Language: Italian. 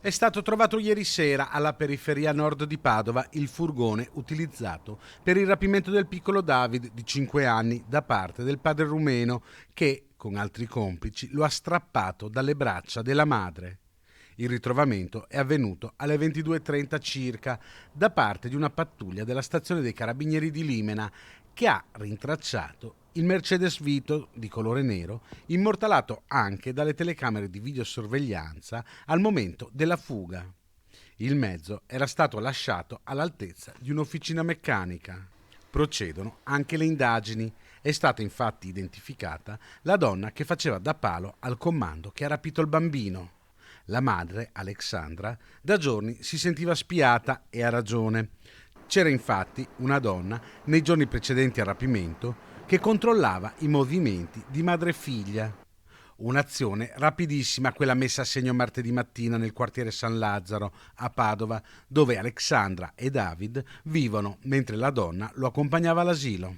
È stato trovato ieri sera alla periferia nord di Padova il furgone utilizzato per il rapimento del piccolo David di 5 anni da parte del padre rumeno che, con altri complici, lo ha strappato dalle braccia della madre. Il ritrovamento è avvenuto alle 22:30 circa da parte di una pattuglia della stazione dei Carabinieri di Limena che ha rintracciato il Mercedes Vito di colore nero, immortalato anche dalle telecamere di videosorveglianza al momento della fuga. Il mezzo era stato lasciato all'altezza di un'officina meccanica. Procedono anche le indagini. È stata infatti identificata la donna che faceva da palo al comando che ha rapito il bambino. La madre, Alexandra, da giorni si sentiva spiata e ha ragione. C'era infatti una donna, nei giorni precedenti al rapimento, che controllava i movimenti di madre e figlia. Un'azione rapidissima quella messa a segno martedì mattina nel quartiere San Lazzaro, a Padova, dove Alexandra e David vivono mentre la donna lo accompagnava all'asilo.